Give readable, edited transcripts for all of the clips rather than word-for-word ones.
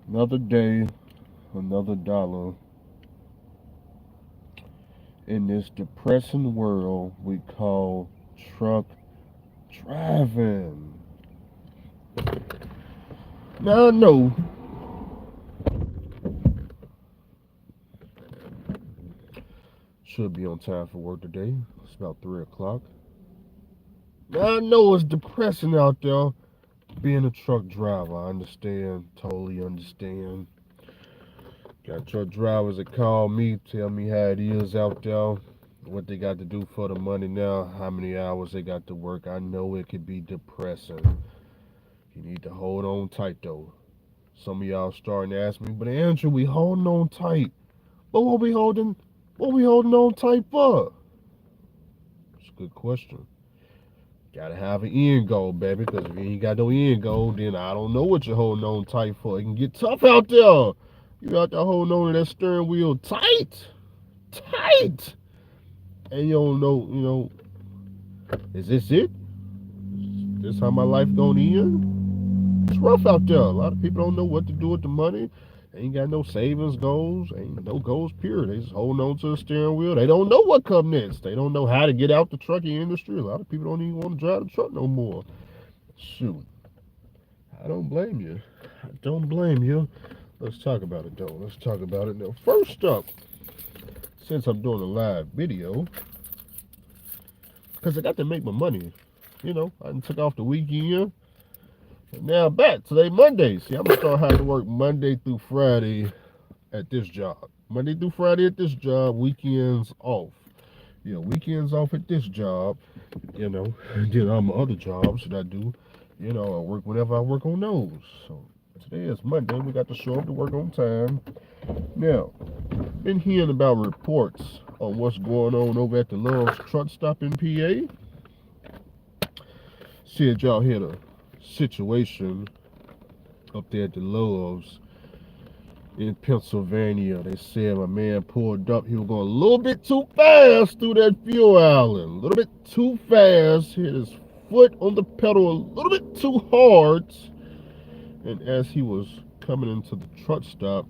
Another day, another dollar in this depressing world we call truck driving. Now I know should be on time for work today. It's about 3 o'clock. Now I know it's depressing out there being a truck driver. I understand, totally understand. Got truck drivers that call me, tell me how it is out there, what they got to do for the money now, how many hours they got to work. I know it could be depressing. You need to hold on tight though. Some of y'all starting to ask me, but Andrew, we holding on tight. But what we holding on tight for? It's a good question. Gotta have an end goal, baby, because if you ain't got no end goal, then I don't know what you're holding on tight for. It can get tough out there. You out there holding on to that steering wheel tight. And you don't know, is this it? Is this how my life gonna end? It's rough out there. A lot of people don't know what to do with the money. Ain't got no savings goals. Ain't no goals, period. They just holding on to the steering wheel. They don't know what comes next. They don't know how to get out the trucking industry. A lot of people don't even want to drive the truck no more. Shoot. I don't blame you. I don't blame you. Let's talk about it, though. Let's talk about it now. First up, since I'm doing a live video, because I got to make my money. I took off the weekend. And now back. Today, Monday. See, I'm going to start having to work Monday through Friday at this job. Monday through Friday at this job, weekends off. Weekends off at this job, and then all my other jobs that I do, I work whenever I work on those. So today is Monday. We got to show up to work on time. Now, been hearing about reports on what's going on over at the Love's truck stop in PA. Said y'all had a situation up there at the Love's in Pennsylvania. They said my man pulled up. He was going a little bit too fast through that fuel island. A little bit too fast. Hit his foot on the pedal a little bit too hard. And as he was coming into the truck stop,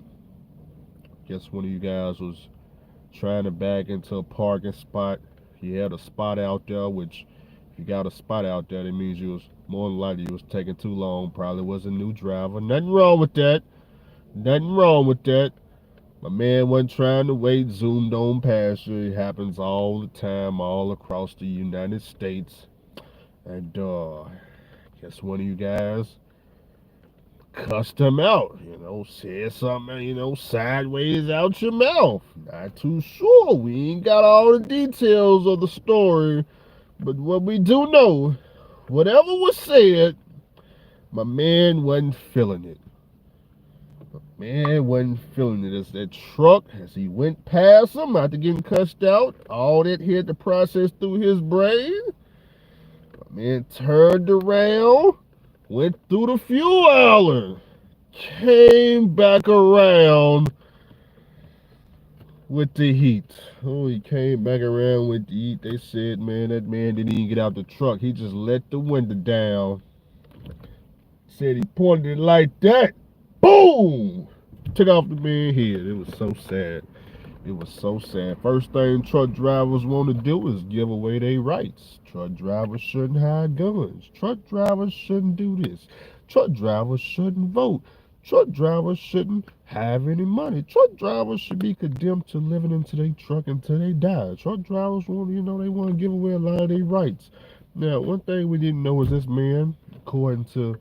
guess one of you guys was trying to back into a parking spot. He had a spot out there, which if you got a spot out there, that means you was more than likely you was taking too long. Probably was a new driver. Nothing wrong with that. Nothing wrong with that. My man wasn't trying to wait, zoomed on past you. It happens all the time, all across the United States. And guess one of you guys cussed him out, said something, sideways out your mouth. Not too sure. We ain't got all the details of the story. But what we do know, whatever was said, my man wasn't feeling it. Man wasn't feeling it. As that truck, as he went past him after getting cussed out, all that he had to process through his brain. My man turned around, went through the fuel island, came back around with the heat. Oh, he came back around with the heat. They said, man, that man didn't even get out the truck. He just let the window down. Said he pointed it like that. Boom! Took off the man's head. It was so sad. It was so sad. First thing truck drivers want to do is give away their rights. Truck drivers shouldn't have guns. Truck drivers shouldn't do this. Truck drivers shouldn't vote. Truck drivers shouldn't have any money. Truck drivers should be condemned to living into their truck until they die. Truck drivers want, they want to give away a lot of their rights. Now, one thing we didn't know was this man, according to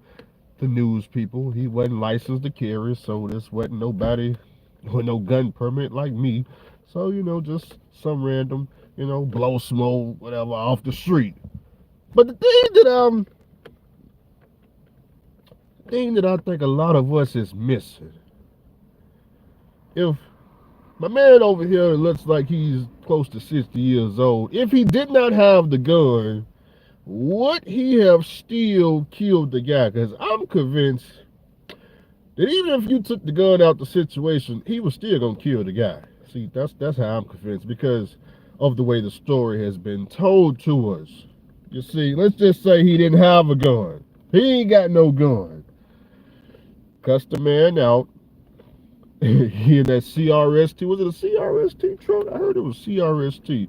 the news people, he wasn't licensed to carry, so this wasn't nobody with no gun permit like me. So, just some random, blow smoke, whatever, off the street. But the thing that I think a lot of us is missing, if my man over here looks like he's close to 60 years old, if he did not have the gun, would he have still killed the guy? Because I'm convinced that even if you took the gun out the situation, he was still gonna kill the guy. See, that's how I'm convinced, because of the way the story has been told to us. You see, let's just say he didn't have a gun. He ain't got no gun. Cussed the man out, He in that CRST. Was it a CRST truck? I heard it was CRST.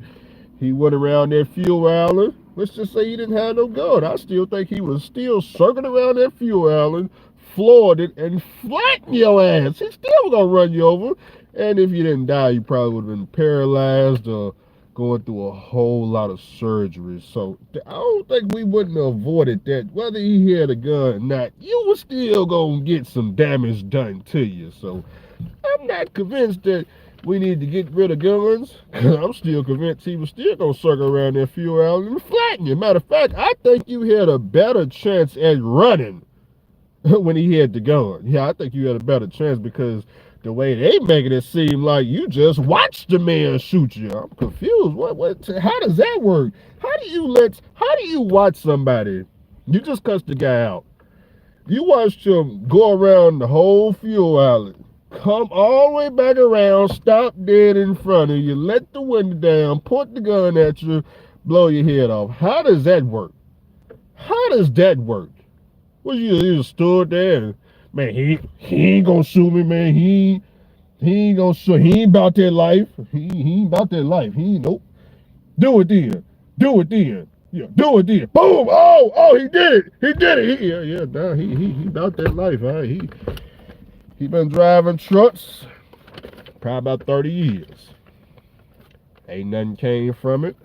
He went around that fuel island. Let's just say he didn't have no gun. I still think he was still circling around that fuel island, floored it, and flattened your ass. He still gonna run you over. And if you didn't die, you probably would have been paralyzed or going through a whole lot of surgeries. So I don't think we wouldn't have avoided that. Whether he had a gun or not, you were still gonna get some damage done to you. So I'm not convinced that we need to get rid of guns. I'm still convinced he was still gonna circle around that fuel island and flatten you. Matter of fact, I think you had a better chance at running when he had the gun. Yeah, I think you had a better chance because the way they making it seem like you just watched the man shoot you. I'm confused. What how does that work? How do you watch somebody? You just cussed the guy out. You watched him go around the whole fuel island, come all the way back around, stop dead in front of you, let the window down, point the gun at you, blow your head off. How does that work? How does that work? Well, you just stood there and, man, he ain't gonna shoot me, man. He ain't gonna shoot. He ain't about that life. He ain't about that life. He ain't, nope. Do it then. Do it then. Yeah, do it then. Boom! He did it. He did it. Nah, he about that life. Huh? He been driving trucks probably about 30 years. Ain't nothing came from it.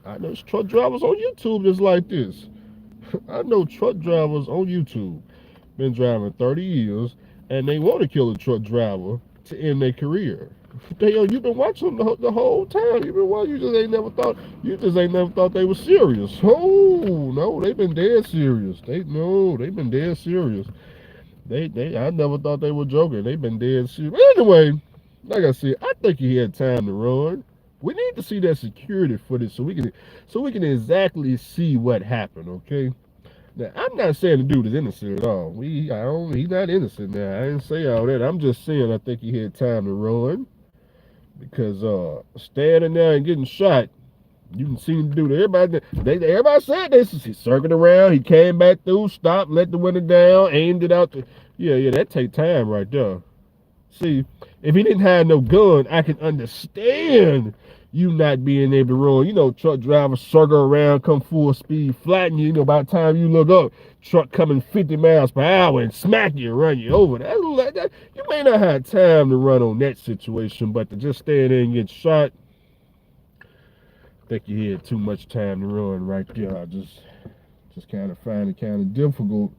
I know truck drivers on YouTube just like this. I know truck drivers on YouTube been driving 30 years and they want to kill a truck driver to end their career. You've been watching the whole time. You've been watching. You just ain't never thought they were serious. Oh no, they've been dead serious. They've been dead serious. I never thought they were joking. They've been dead serious. But anyway, like I said, I think he had time to run. We need to see that security footage so we can exactly see what happened. Okay. Now I'm not saying the dude is innocent at all. He's not innocent. Now I didn't say all that. I'm just saying I think he had time to run because standing there and getting shot. You can see him do that. Everybody said this. He circled around. He came back through, stopped, let the window down, aimed it out. Yeah, that take time right there. See, if he didn't have no gun, I can understand you not being able to run. You know, truck drivers circle around, come full speed, flatten you. You know, by the time you look up, truck coming 50 miles per hour and smack you and run you over. You may not have time to run on that situation, but to just stand there and get shot, I think you had too much time to run right there. I just kind of find it kind of difficult.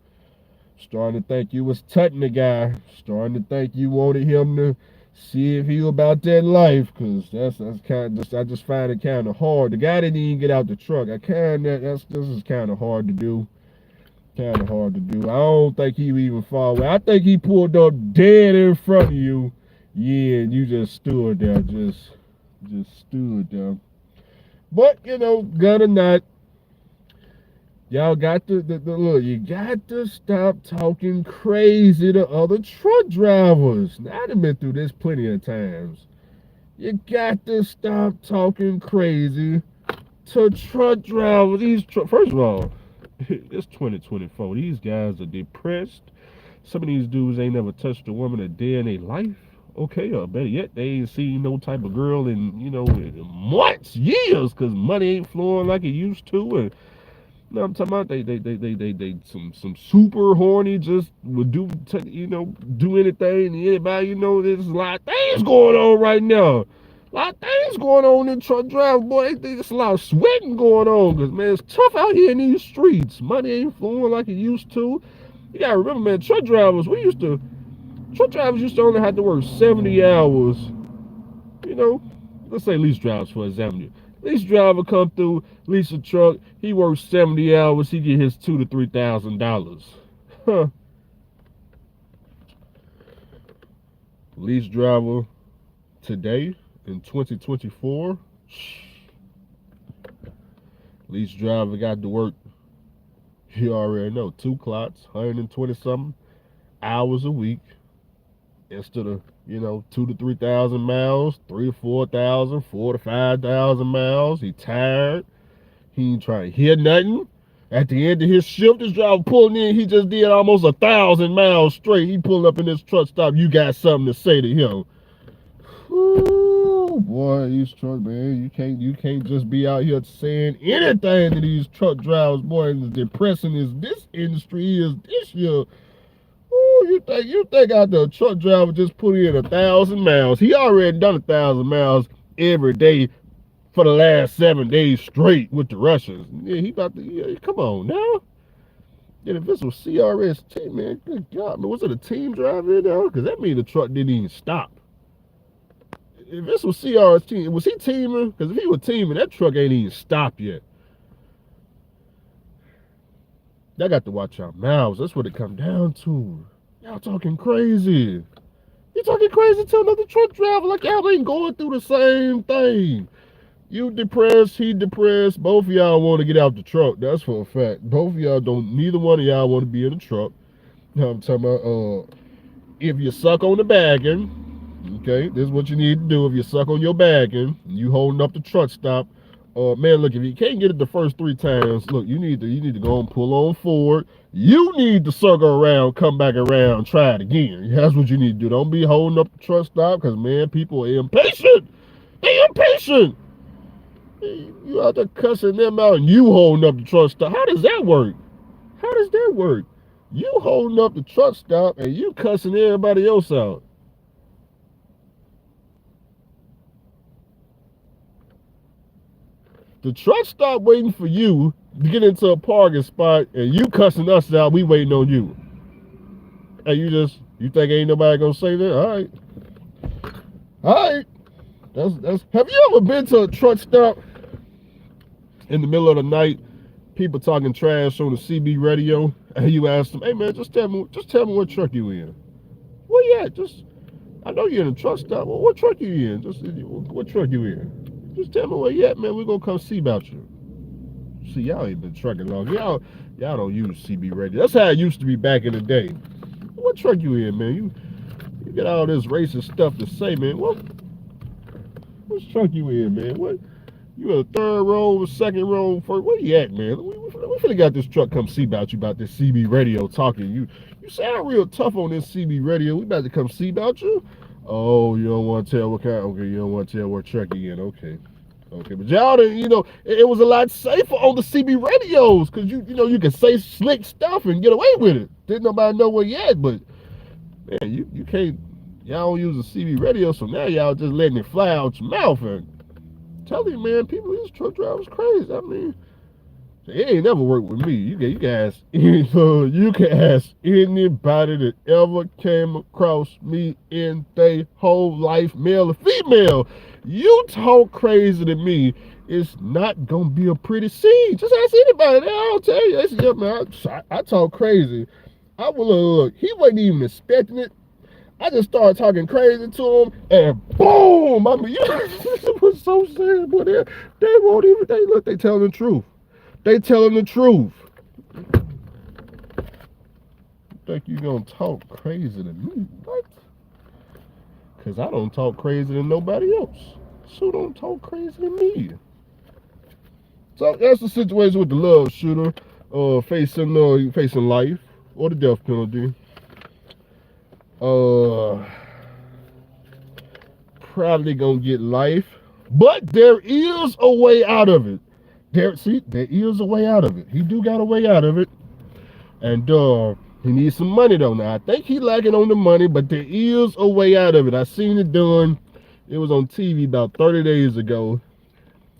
Starting to think you was tutting the guy. Starting to think you wanted him to see if he was about that life, cause that's kind of I just find it kind of hard. The guy didn't even get out the truck. This is kind of hard to do. Kind of hard to do. I don't think he even far away. I think he pulled up dead in front of you. Yeah, and you just stood there, just stood there. But you know, gun or not, y'all got to look. You got to stop talking crazy to other truck drivers. Now, I've been through this plenty of times. You got to stop talking crazy to truck drivers. First of all, it's 2024. These guys are depressed. Some of these dudes ain't never touched a woman a day in their life. Okay, or better yet, they ain't seen no type of girl in months, years, cause money ain't flowing like it used to, and no, I'm talking about they some super horny, just would do anything to anybody. There's a lot of things going on right now. A lot of things going on in truck driving, boy. There's a lot of sweating going on, cause man, it's tough out here in these streets. Money ain't flowing like it used to. You gotta remember, man, truck drivers used to only have to work 70 hours. Let's say lease drivers, for example. Lease driver come through, lease a truck, he works 70 hours, he get his $2,000 to $3,000. Huh. Lease driver today in 2024, lease driver got to work, you already know, 2 clocks, 120 something hours a week. Instead of 2,000 to 3,000 miles, 3,000 to 4,000, 4,000 to 5,000 miles. He tired. He ain't trying to hear nothing. At the end of his shift, this driver pulling in, he just did almost 1,000 miles straight. He pulling up in this truck stop. You got something to say to him? Ooh, boy, these truck man, you can't just be out here saying anything to these truck drivers, boy. As depressing as this industry is this year. Ooh, you think out the truck driver just put in 1,000 miles? He already done 1,000 miles every day for the last 7 days straight with the Russians. Yeah, he about to. Yeah, come on now. And if this was CRST, man, good God, man, was it a team driver in there? Because that means the truck didn't even stop. If this was CRST, was he teaming? Because if he was teaming, that truck ain't even stopped yet. Y'all got to watch your mouths. That's what it come down to. Y'all talking crazy. You talking crazy to another truck driver like y'all ain't going through the same thing. You depressed, he depressed. Both of y'all want to get out the truck. That's for a fact. Both of y'all don't. Neither one of y'all want to be in the truck. You know what I'm talking about? If you suck on the bagging, okay, this is what you need to do. If you suck on your bagging, you holding up the truck stop. Man, look, if you can't get it the first 3 times, look, you need to go and pull on forward. You need to circle around, come back around, try it again. That's what you need to do. Don't be holding up the truck stop because, man, people are impatient. They impatient. You out there cussing them out and you holding up the truck stop. How does that work? How does that work? You holding up the truck stop and you cussing everybody else out. The truck stop waiting for you to get into a parking spot and you cussing us out, we waiting on you. And you think ain't nobody gonna say that? All right. All right. That's have you ever been to a truck stop in the middle of the night, people talking trash on the CB radio, and you ask them, hey man, just tell me what truck you in. Well, yeah, I know you're in a truck stop. Well, what truck you in? What truck you in? Just tell me where you at, man. We're gonna come see about you. See, y'all ain't been trucking long. Y'all don't use CB radio. That's how it used to be back in the day. What truck you in, man? You get all this racist stuff to say, man. What truck you in, man? What? You in the 3rd row, 2nd row, 1st? Where you at, man? We finna got this truck come see about you about this CB radio talking. You sound real tough on this CB radio. We about to come see about you. Oh, you don't want to tell what kind? Okay, you don't want to tell what truck you in. Okay, but y'all didn't. It was a lot safer on the CB radios because you can say slick stuff and get away with it. Didn't nobody know where you at, but man, you can't. Y'all don't use a CB radio, so now y'all just letting it fly out your mouth and. Tell you, man, these truck drivers crazy. I mean, it ain't never worked with me. You can ask anybody that ever came across me in their whole life, male or female. You talk crazy to me, it's not gonna be a pretty scene. Just ask anybody. I'll tell you. Yeah, man, I talk crazy. I will look. He wasn't even expecting it. I just started talking crazy to him, and boom! I mean, it was so sad, but they won't even. They telling the truth. They telling the truth. You think you gonna talk crazy to me? What? Cause I don't talk crazy to nobody else. So don't talk crazy to me. So that's the situation with the love shooter, facing life or the death penalty. Probably gonna get life, but there is a way out of it. There is a way out of it. He do got a way out of it, and he needs some money though. Now I think he lacking on the money, but there is a way out of it. I seen it done. It was on TV about 30 days ago.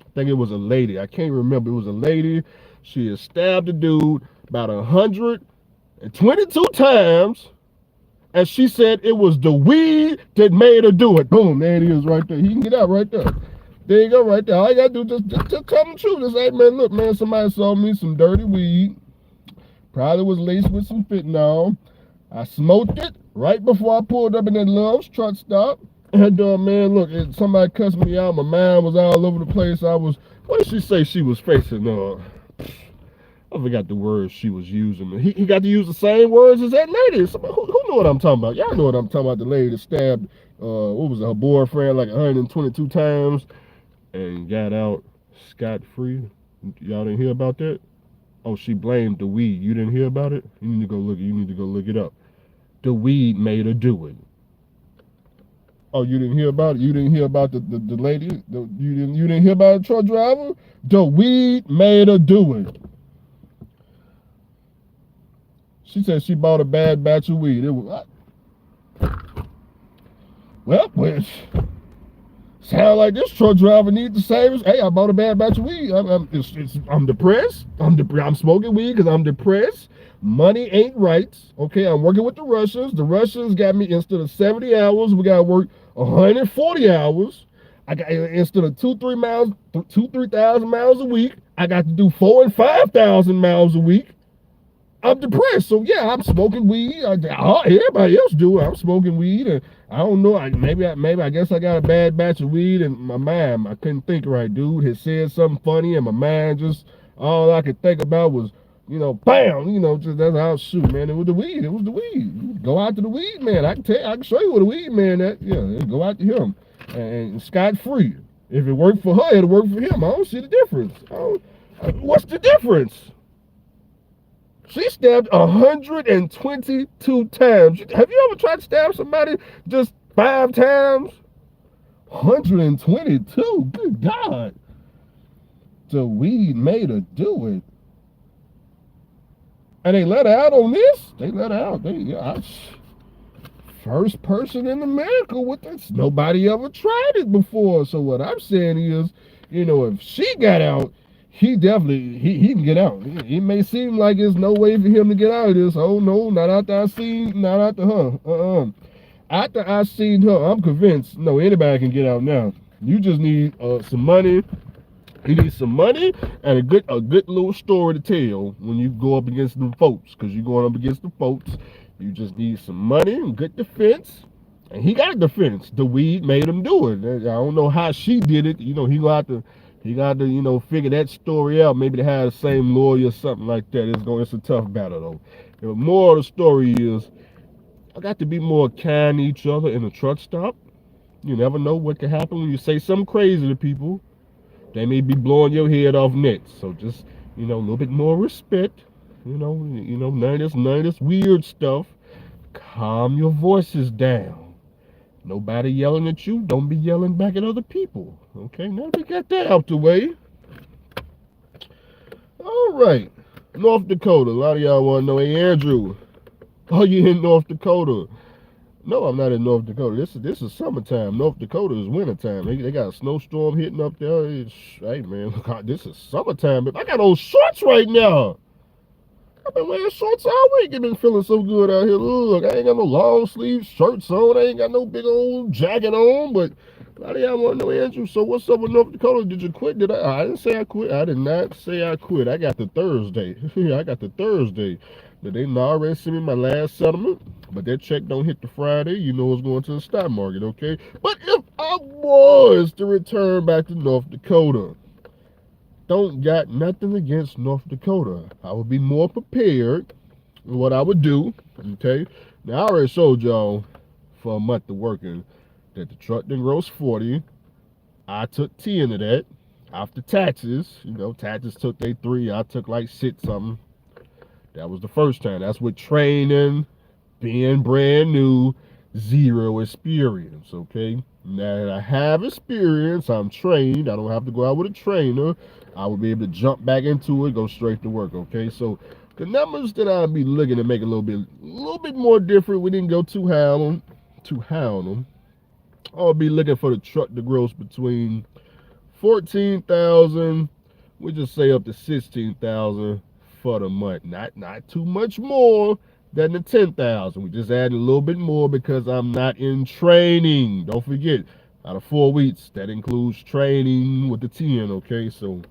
I think it was a lady. I can't remember. It was a lady. She had stabbed a dude about 122 times. And she said it was the weed that made her do it. Boom, there it is right there. He can get out right there. There you go right there. All you gotta do is just tell the truth. Just say, hey, man, look, man, somebody sold me some dirty weed. Probably was laced with some fentanyl. I smoked it right before I pulled up in that Love's truck stop. And man, look, somebody cussed me out. My mind was all over the place. What did she say she was facing? I forgot the words she was using. He got to use the same words as that lady. Who know what I'm talking about? Y'all know what I'm talking about. The lady that stabbed, what was it, her boyfriend like 122 times and got out scot-free. Y'all didn't hear about that? Oh, she blamed the weed. You didn't hear about it? You need to go look. You need to go look it up. The weed made her do it. Oh, you didn't hear about it? You didn't hear about the lady? You didn't hear about the truck driver? The weed made her do it. She said she bought a bad batch of weed. It was well, sound like this truck driver needs to save us. Hey, I bought a bad batch of weed. I'm depressed. I'm smoking weed because I'm depressed. Money ain't right. Okay, I'm working with the Russians. The Russians got me instead of 70 hours, we gotta work 140 hours. I got instead of 3,000 miles a week, I got to do 4 and 5,000 miles a week. I'm depressed, so yeah, I'm smoking weed. Everybody else do it. I'm smoking weed, and I don't know. Maybe I guess I got a bad batch of weed in my mind. I couldn't think right. Dude had said something funny, and my mind just all I could think about was, bam. Just that's how I shoot, man. It was the weed. It was the weed. Go out to the weed man. I can tell. I can show you what the weed man at. Yeah, go out to him, and scot free. If it worked for her, it'll work for him. I don't see the difference. What's the difference? She stabbed 122 times. Have you ever tried to stab somebody just 5 times? 122? Good God. The weed made her do it. And they let her out on this? They let her out. First person in America with this. Nobody ever tried it before. So what I'm saying is, if she got out, he definitely he can get out. It may seem like there's no way for him to get out of this. Oh no, not after her. After I seen her, I'm convinced no anybody can get out now. You just need some money. You need some money and a good little story to tell when you go up against them folks. Because you're going up against the folks. You just need some money and good defense. And he got a defense. The weed made him do it. I don't know how she did it. He got to figure that story out. Maybe they had the same lawyer or something like that. It's a tough battle though. The moral of the story is I got to be more kind to each other in a truck stop. You never know what can happen when you say something crazy to people. They may be blowing your head off next. So just, a little bit more respect. None of this weird stuff. Calm your voices down. Nobody yelling at you. Don't be yelling back at other people. Okay, now we got that out the way. All right. North Dakota. A lot of y'all want to know, hey, Andrew, are you in North Dakota? No, I'm not in North Dakota. This is summertime. North Dakota is wintertime. They got a snowstorm hitting up there. Hey, man, God, this is summertime. I got old shorts right now. I've been wearing shorts all week. I've been feeling so good out here. Look, I ain't got no long sleeve shirts on. I ain't got no big old jacket on. But a lot of y'all want to know, Andrew, so what's up with North Dakota? Did you quit? I didn't say I quit. I did not say I quit. I got the Thursday. I got the Thursday. But they already sent me my last settlement. But that check don't hit the Friday. You know it's going to the stock market, okay? But if I was to return back to North Dakota, don't got nothing against North Dakota. I would be more prepared in what I would do, okay? Now, I already showed y'all for a month of working that the truck didn't gross 40. I took 10 of that after taxes. Taxes took they 3. I took like 6 something. That was the first time. That's with training, being brand new, zero experience, okay? Now that I have experience, I'm trained. I don't have to go out with a trainer. I will be able to jump back into it, go straight to work, okay? So the numbers that I'll be looking to make a little bit more different. We didn't go too hound them. I'll be looking for the truck to gross between 14,000, we just say up to 16,000 for the month. Not too much more than the 10,000. We just add a little bit more because I'm not in training. Don't forget, out of 4 weeks, that includes training with the 10, okay? So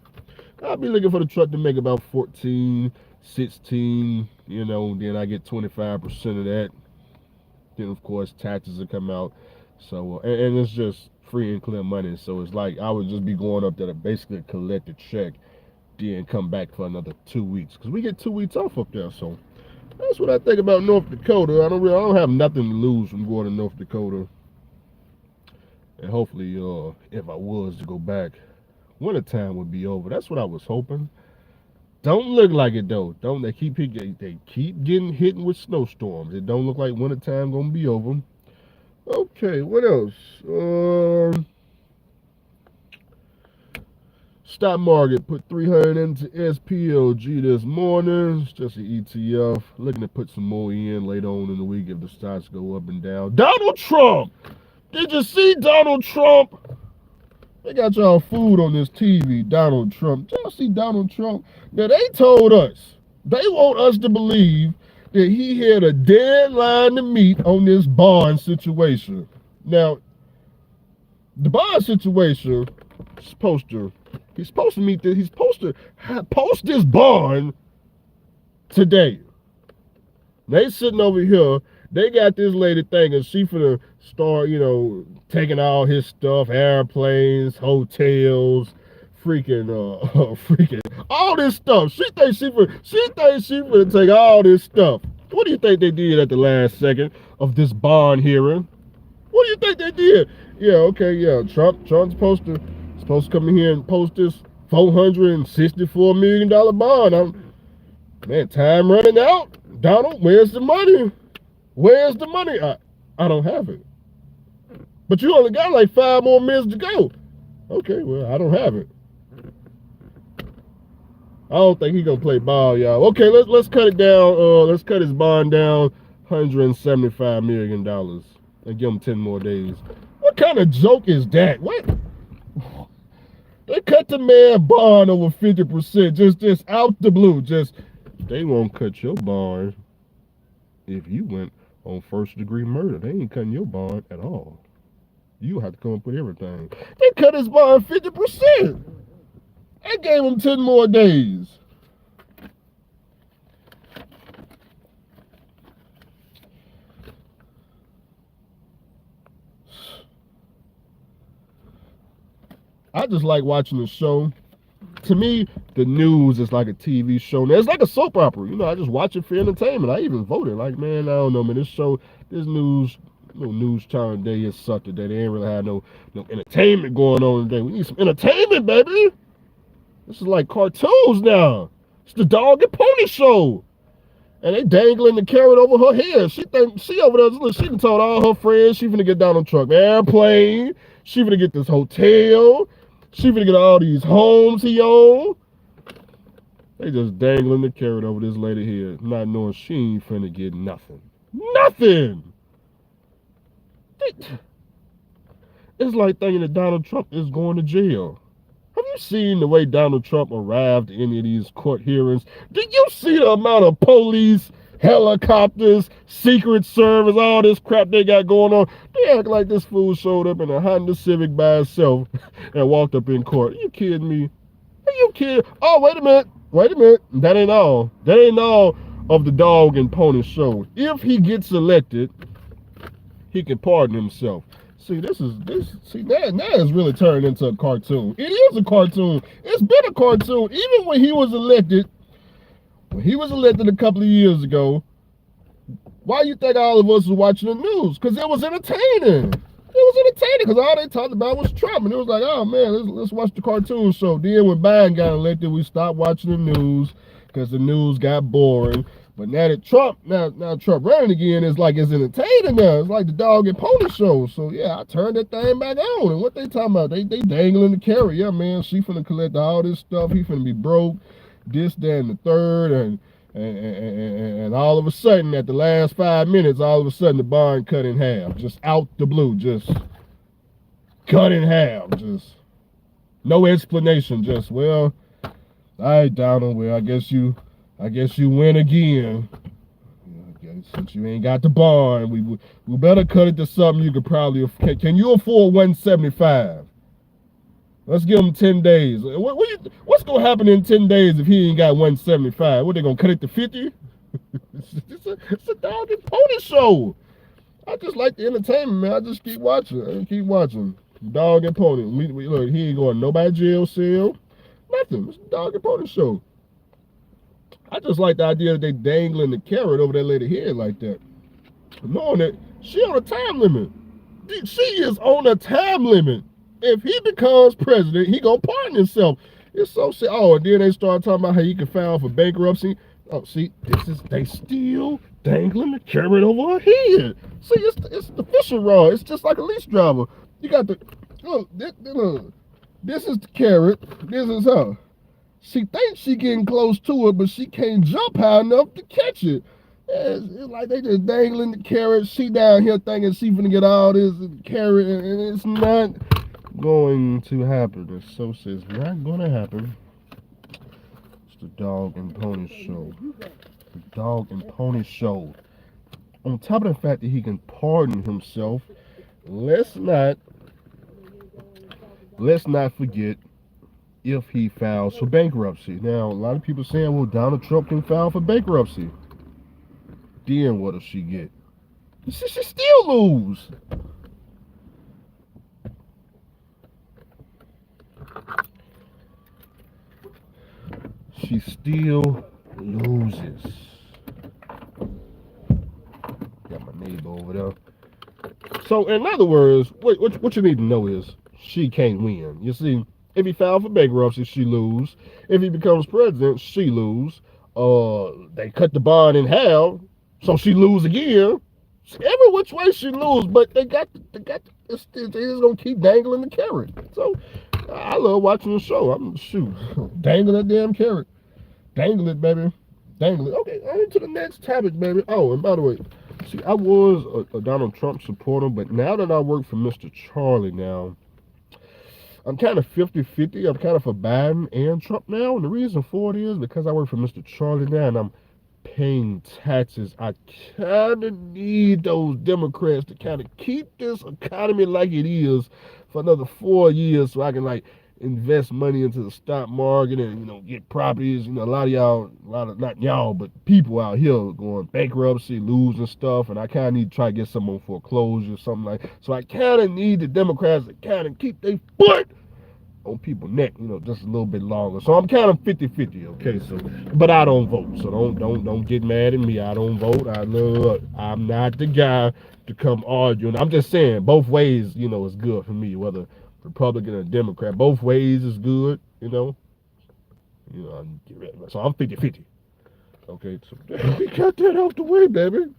I'll be looking for the truck to make about 14, 16, then I get 25% of that. Then, of course, taxes will come out. So, and it's just free and clear money. So it's like I would just be going up there to basically collect the check, then come back for another 2 weeks. Because we get 2 weeks off up there. So that's what I think about North Dakota. I don't have nothing to lose from going to North Dakota. And hopefully, if I was to go back, wintertime would be over. That's what I was hoping. Don't look like it though. Don't they keep getting hit with snowstorms. It don't look like wintertime gonna be over. Okay, what else? Stock market put 300 into SPLG this morning. It's just an ETF. Looking to put some more in later on in the week if the stocks go up and down. Donald Trump. Did you see Donald Trump? They got y'all food on this TV, Donald Trump. Did y'all see Donald Trump? Now, they told us, they want us to believe that he had a deadline to meet on this bond situation. Now, the bond situation is he's supposed to meet this, he's supposed to post this bond today. They sitting over here, they got this lady thinking she finna start, taking all his stuff, airplanes, hotels, freaking all this stuff. She thinks she finna take all this stuff. What do you think they did at the last second of this bond hearing? What do you think they did? Yeah, okay, yeah. Trump's supposed to come in here and post this $464 million bond. Man, time running out. Donald, where's the money? Where's the money? I don't have it. But you only got like 5 more minutes to go. Okay, well, I don't have it. I don't think he's gonna play ball, y'all. Okay, let's cut it down. Let's cut his bond down $175 million and give him 10 more days. What kind of joke is that? What? They cut the man bond over 50%, just out the blue. They won't cut your bond if you went on first-degree murder. They ain't cutting your bond at all. You have to come up with everything. They cut his bond 50%. They gave him 10 more days. I just like watching the show. To me, the news is like a TV show. Now, it's like a soap opera. I just watch it for entertainment. I even voted. Like, man, I don't know, man. This news channel today is sucked today. They ain't really had no entertainment going on today. We need some entertainment, baby. This is like cartoons now. It's the dog and pony show. And they dangling the carrot over her head. She over there, she done told all her friends she finna get Donald Trump airplane. She finna get this hotel. She finna get all these homes he own. They just dangling the carrot over this lady here, not knowing she ain't finna get nothing. Nothing! It's like thinking that Donald Trump is going to jail. Have you seen the way Donald Trump arrived in any of these court hearings? Did you see the amount of police, helicopters, Secret Service, all this crap they got going on? They act like this fool showed up in a Honda Civic by himself and walked up in court. Are you kidding me? Are you kidding? Oh, wait a minute. That ain't all. That ain't all of the dog and pony show. If he gets elected, he can pardon himself. See, now it's really turned into a cartoon. It is a cartoon. It's been a cartoon. Even when he was elected a couple of years ago, why you think all of us was watching the news? Because it was entertaining. It was entertaining because all they talked about was Trump. And it was like, oh, man, let's watch the cartoon show. Then when Biden got elected, we stopped watching the news because the news got boring. But now that Trump running again, it's entertaining now. It's like the dog and pony show. So yeah, I turned that thing back on. And what they talking about? They dangling the carrot. Yeah, man, she finna collect all this stuff. He finna be broke. This, that, and the third, and all of a sudden, at the last 5 minutes, all of a sudden the bond cut in half. Just out the blue. Just cut in half. Just no explanation. Just, well, all right, Donald, well, I guess you win again. Since you ain't got the bond, we better cut it to something you could probably afford. Can you afford 175? Let's give him 10 days. What's going to happen in 10 days if he ain't got 175? What, they going to cut it to 50? It's a dog and pony show. I just like the entertainment, man. I just keep watching. Dog and pony. Look, he ain't going nobody jail cell. Nothing. It's a dog and pony show. I just like the idea that they dangling the carrot over that lady head like that. Knowing that she on a time limit. She is on a time limit. If he becomes president, he gonna pardon himself. It's so sad. Oh, and then they start talking about how you can file for bankruptcy. Oh, see, they still dangling the carrot over her head. See, it's the fishing rod. It's just like a leash driver. You got the look. This is the carrot. This is her. She thinks she getting close to it, but she can't jump high enough to catch it. It's like they just dangling the carrot. She down here thinking she finna get all this carrot, and it's not going to happen. It's so it's not gonna happen. It's the Dog and Pony Show. The Dog and Pony Show. On top of the fact that he can pardon himself, let's not forget if he files for bankruptcy. Now, a lot of people saying, well, Donald Trump can file for bankruptcy. Then what does she get? She still lose. She still loses. Got my neighbor over there. So, in other words, what you need to know is she can't win. You see, if he filed for bankruptcy, she lose. If he becomes president, she lose. They cut the bond in half, so she lose again. Every which way she lose, but they just gonna keep dangling the carrot. So I love watching the show. I'm dangle that damn carrot, dangle it, baby, dangle it. Okay, on to the next topic, baby. Oh, and by the way, see, I was a Donald Trump supporter, but now that I work for Mr. Charlie now, I'm kind of 50-50. I'm kind of for Biden and Trump now. And the reason for it is because I work for Mr. Charlie now and I'm paying taxes. I kind of need those Democrats to kind of keep this economy like it is for another 4 years so I can like invest money into the stock market and, get properties. A lot of y'all, not y'all, but people out here going bankruptcy, losing stuff. And I kind of need to try to get some on foreclosure, something like that. So I kind of need the Democrats to kind of keep their foot on people's neck, just a little bit longer. So I'm kind of 50-50, okay? So, but I don't vote. So don't get mad at me. I don't vote. I'm not the guy to come arguing. I'm just saying both ways, is good for me, whether Republican or Democrat. Both ways is good, So I'm 50-50. Okay, so we got that out the way, baby.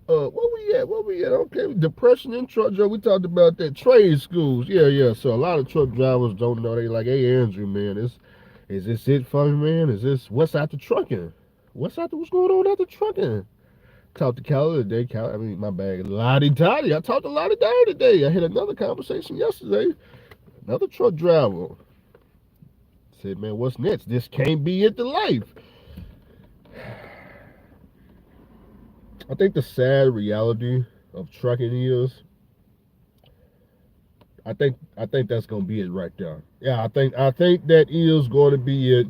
What we at? Okay, depression in truck driver. We talked about that. Trade schools. Yeah. So a lot of truck drivers don't know. They like, hey, Andrew, man, is this it for me, man? Is this what's after trucking? What's going on after trucking? Talked to Kelly today. My bag. Lottie Dottie. I talked to Lottie Dottie today. I had another conversation yesterday. Another truck driver said, man, what's next? This can't be it to life. I think the sad reality of trucking is, I think that's gonna be it right there. Yeah, I think that is going to be it,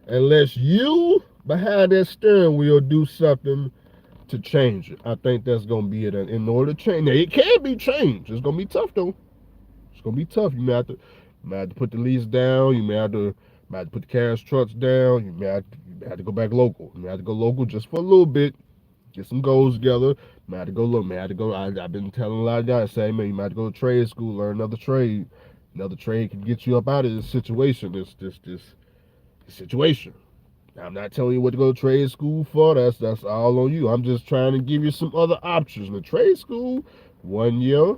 unless you behind that steering wheel do something to change it. I think that's gonna be it. In order to change, now it can be changed. It's gonna be tough though. It's gonna be tough. You may have to put the lease down. You may have to put the cash trucks down. You may have to go back local. You may have to go local just for a little bit. Get some goals together. May have to go look. May have to go. I've been telling a lot of guys, say, man, you might have to go to trade school, learn another trade. Another trade can get you up out of this situation. This situation. I'm not telling you what to go to trade school for. That's all on you. I'm just trying to give you some other options. In the trade school, 1 year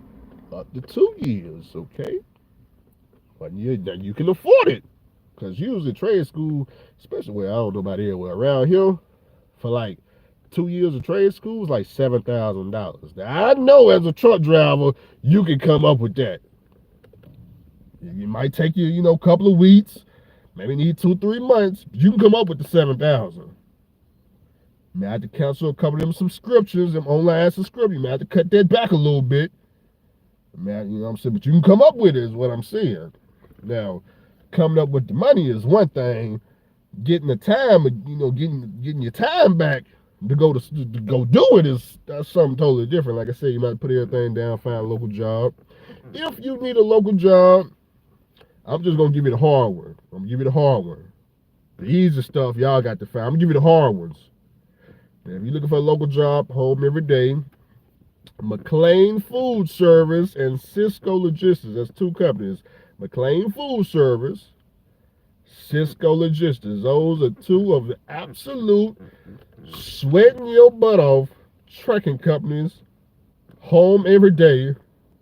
up to 2 years. Okay, 1 year. Now you can afford it, because usually trade school, especially where I don't know about everywhere around here, for like 2 years of trade school is like $7,000. Now I know as a truck driver, you can come up with that. It might take you, a couple of weeks, maybe need 2-3 months. But you can come up with the 7,000. You may have to cancel a couple of them subscriptions, them online subscriptions. You may have to cut that back a little bit. Man, what I'm saying, but you can come up with it is what I'm saying. Now, coming up with the money is one thing. Getting the time, getting your time back to go do it that's something totally different. Like I said, you might put everything down, find a local job. If you need a local job, I'm just gonna give you the hard one. I'm gonna give you the hard one. The easy stuff y'all got to find. I'm gonna give you the hard ones. And if you're looking for a local job, home every day. McLean Food Service and Cisco Logistics. That's two companies. McLean Food Service Cisco Logistics. Those are two of the absolute sweating your butt off trucking companies, home every day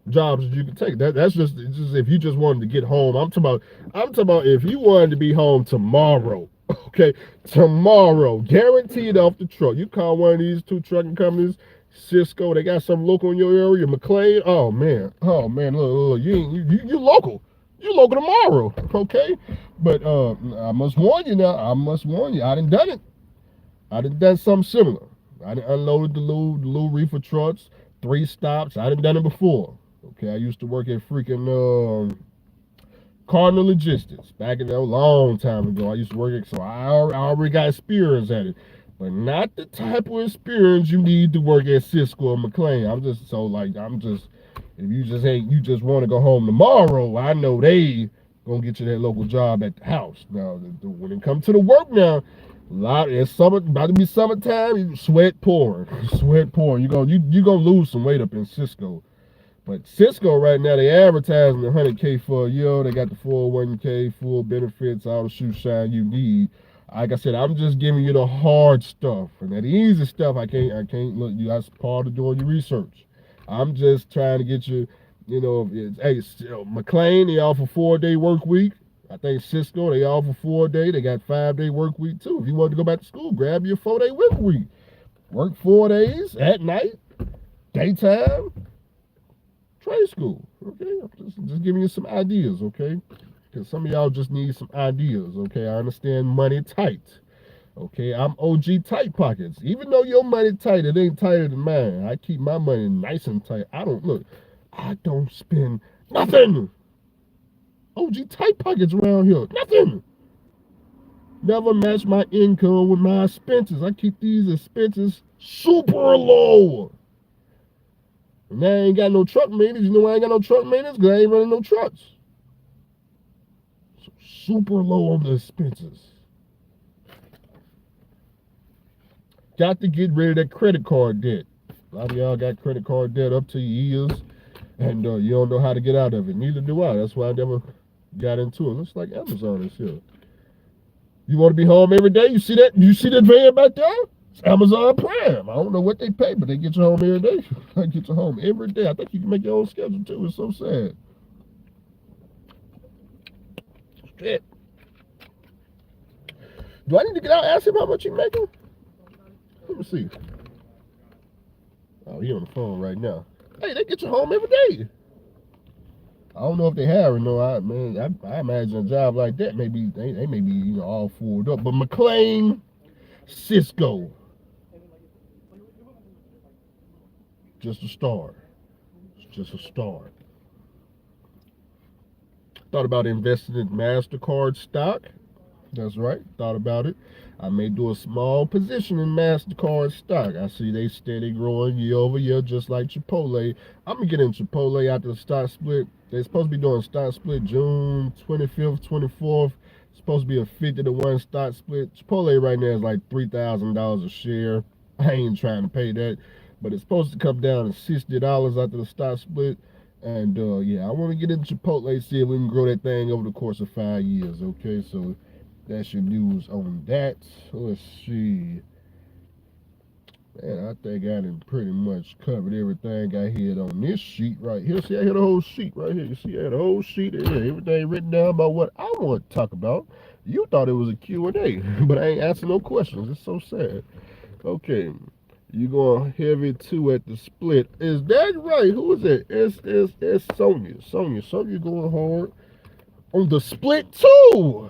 jobs that you can take. That's just if you just wanted to get home. I'm talking about if you wanted to be home tomorrow. Okay, tomorrow, guaranteed off the truck. You call one of these two trucking companies, Cisco. They got some local in your area, McLean. Oh man, look, you local. You local tomorrow, okay? But I must warn you now. I must warn you. I done done it. I done something similar. I done unloaded the little reefer trucks, 3 stops. I done it before. Okay, I used to work at freaking Cardinal Logistics back in a long time ago. I used to work at, so I already got experience at it, but not the type of experience you need to work at Cisco or McLean. If you just want to go home tomorrow, I know they gonna get you that local job at the house. Now, when it comes to the work now, it's summer, about to be summertime. You sweat pouring, sweat pouring. You gonna lose some weight up in Cisco. But Cisco right now, they advertising 100K for a year. They got the 401K, full benefits, all the shoe shine you need. Like I said, I'm just giving you the hard stuff, and that easy stuff I can't look. You that's part of doing your research. I'm just trying to get you, hey, McLean, they offer 4-day work week. I think Cisco, they offer 4-day. They got 5-day work week too. If you want to go back to school, grab your 4-day work week. Work 4 days at night, daytime, trade school. Okay, I'm just giving you some ideas. Okay, because some of y'all just need some ideas. Okay, I understand money tight. Okay, I'm OG tight pockets. Even though your money tight, it ain't tighter than mine. I keep my money nice and tight. I don't spend nothing. OG tight pockets around here. Nothing. Never match my income with my expenses. I keep these expenses super low. And I ain't got no truck maintenance. You know why I ain't got no truck maintenance? Because I ain't running no trucks. So super low on the expenses. Got to get rid of that credit card debt. A lot of y'all got credit card debt up to your ears, and you don't know how to get out of it. Neither do I. That's why I never got into it. Looks like Amazon is here. You want to be home every day? You see that? You see that van back there? It's Amazon Prime. I don't know what they pay, but they get you home every day. They get you home every day. I think you can make your own schedule too. It's so sad. Shit. Do I need to get out and ask him how much he's making? Let me see. Oh, he on the phone right now. Hey, they get you home every day. I don't know if they hiring though. I imagine a job like that maybe they may be all fooled up. But McLean, Cisco, just a start. It's just a start. Thought about investing in MasterCard stock. That's right. Thought about it. I may do a small position in MasterCard stock. I see they steady growing year over year, just like Chipotle. I'm gonna get in Chipotle after the stock split. They're supposed to be doing stock split June 25th, 24th. It's supposed to be a 50-to-1 stock split. Chipotle right now is like $3,000 a share. I ain't trying to pay that, but it's supposed to come down to $60 after the stock split. And yeah, I want to get into Chipotle, see if we can grow that thing over the course of 5 years. Okay, so that's your news on that. Let's see. Man, I think I done pretty much covered everything I had on this sheet right here. See, I had a whole sheet right here. You see, I had a whole sheet in here. Everything written down about what I want to talk about. You thought it was a Q&A, but I ain't answering no questions. It's so sad. Okay. You going heavy too at the split. Is that right? Who is it? It's Sonya. Sonya going hard on the split too.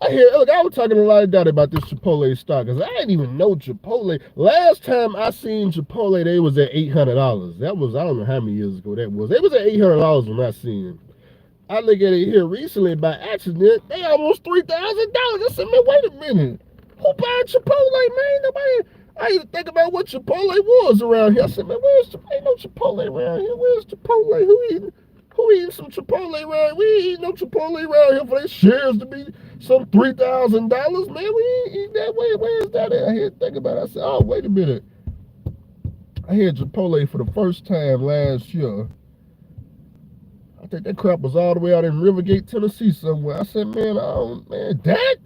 I was talking a lot of doubt about this Chipotle stock because I didn't even know Chipotle. Last time I seen Chipotle, they was at $800. That was, I don't know how many years ago that was. They was at $800 when I seen it. I look at it here recently by accident. They almost $3,000. I said, man, wait a minute. Who buying Chipotle, man? Nobody. I even think about what Chipotle was around here. I said, man, ain't no Chipotle around here? Where's Chipotle? Who eating some Chipotle around here? We ain't eating no Chipotle around here for their shares to be some $3,000. Man, we ain't eating that way. Where is that at? I had to think about it. I said, oh, wait a minute. I had Chipotle for the first time last year. I think that crap was all the way out in Rivergate, Tennessee somewhere. I said, man, that?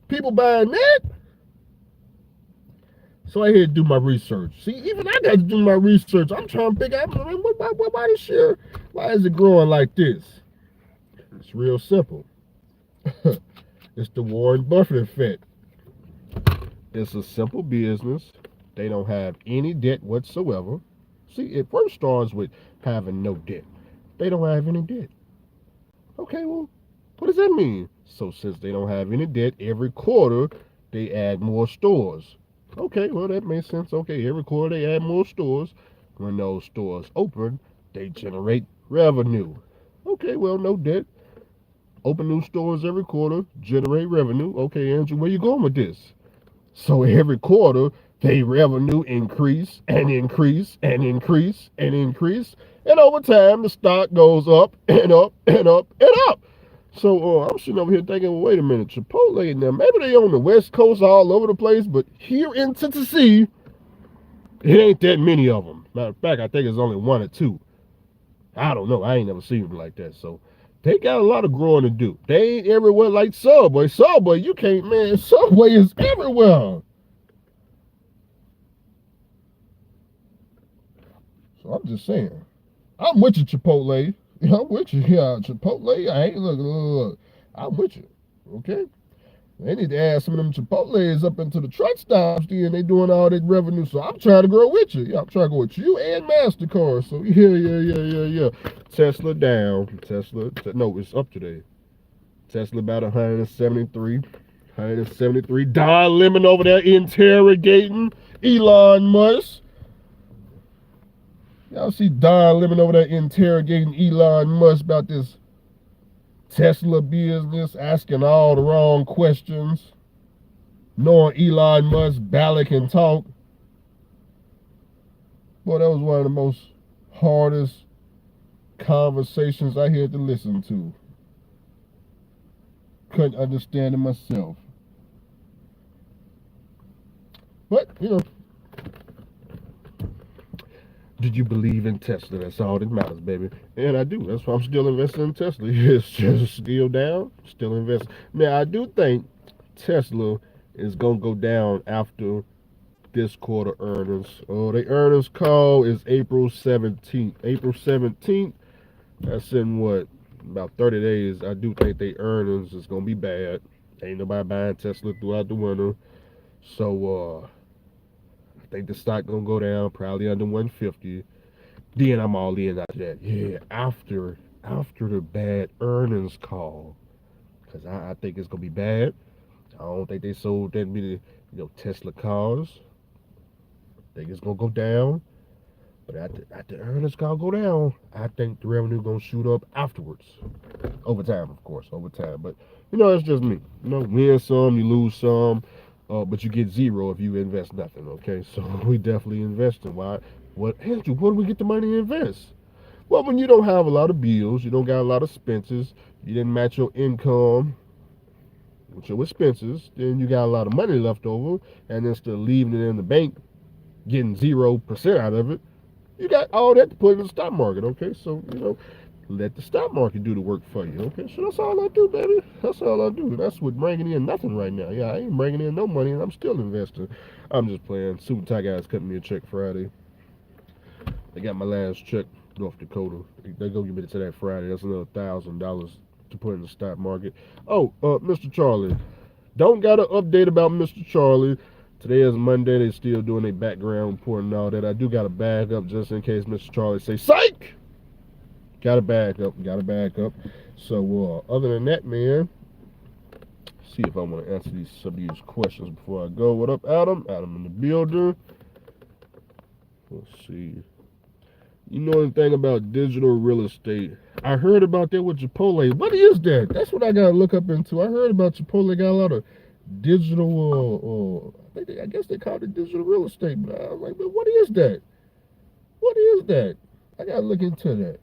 People buying that? So I had to do my research. See, even I got to do my research. I'm trying to figure out, why this shit, why is it growing like this? It's real simple. It's the Warren Buffett effect. It's a simple business. They don't have any debt whatsoever. See, it first starts with having no debt. They don't have any debt. Okay, well, what does that mean? So since they don't have any debt, every quarter they add more stores. Okay, well, that makes sense. Okay, every quarter they add more stores. When those stores open, they generate revenue. Okay, well, no debt. Open new stores every quarter, generate revenue. Okay, Andrew, where you going with this? So every quarter, they revenue increase and increase and increase and increase. And over time, the stock goes up and up and up and up. So I'm sitting over here thinking, well, wait a minute, Chipotle now, maybe they on the West Coast all over the place, but here in Tennessee, it ain't that many of them. Matter of fact, I think it's only one or two. I don't know. I ain't never seen them like that. So they got a lot of growing to do. They ain't everywhere like Subway. Subway, you can't, man. Subway is everywhere. So I'm just saying. I'm with you, Chipotle. I'm with you. Yeah, Chipotle. I ain't look. I'm with you. Okay? They need to add some of them Chipotles up into the truck stops, then they doing all that revenue. So I'm trying to grow with you. Yeah, I'm trying to go with you and MasterCard. So yeah. Tesla down. No, it's up today. Tesla about 173. 173. Don Lemon over there interrogating Elon Musk. Y'all see Don Lemon over there interrogating Elon Musk about this Tesla business, asking all the wrong questions, knowing Elon Musk ballot can talk. Boy, that was one of the most hardest conversations I had to listen to. Couldn't understand it myself. But, did you believe in Tesla? That's all that matters, baby. And I do. That's why I'm still investing in Tesla. It's just still down, still investing. Now, I do think Tesla is going to go down after this quarter earnings. Oh, the earnings call is April 17th. April 17th, that's in what? About 30 days. I do think the earnings is going to be bad. Ain't nobody buying Tesla throughout the winter. So, I think the stock going to go down probably under 150. Then I'm all in after that. Yeah, after the bad earnings call. Because I think it's going to be bad. I don't think they sold that many, Tesla cars. I think it's going to go down. But after earnings call go down, I think the revenue going to shoot up afterwards. Over time, of course, over time. But, it's just me. Win some, you lose some. But you get zero if you invest nothing, okay? So we definitely investing. Why? Andrew, where do we get the money to invest? Well, when you don't have a lot of bills, you don't got a lot of expenses, you didn't match your income with your expenses, then you got a lot of money left over, and instead of leaving it in the bank, getting 0% out of it, you got all that to put in the stock market, okay? So, let the stock market do the work for you, okay? So that's all I do, baby. That's all I do. That's what bringing in nothing right now. Yeah, I ain't bringing in no money, and I'm still investing. I'm just playing. Super Tie guys cutting me a check Friday. They got my last check, North Dakota. They go give me to that Friday. That's another $1,000 to put in the stock market. Oh, Mr. Charlie. Don't got an update about Mr. Charlie. Today is Monday. They still doing their background report and all that. I do got a backup just in case Mr. Charlie say, psych! Got a backup. So, other than that, man, see if I want to answer some of these questions before I go. What up, Adam? Adam in the building. Let's see. You know anything about digital real estate? I heard about that with Chipotle. What is that? That's what I got to look up into. I heard about Chipotle got a lot of digital, I guess they call it digital real estate. But I was like, but what is that? What is that? I got to look into that.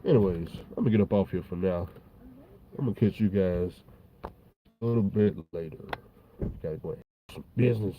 Anyways, I'm going to get up off here for now. I'm going to catch you guys a little bit later. Gotta go and have some business.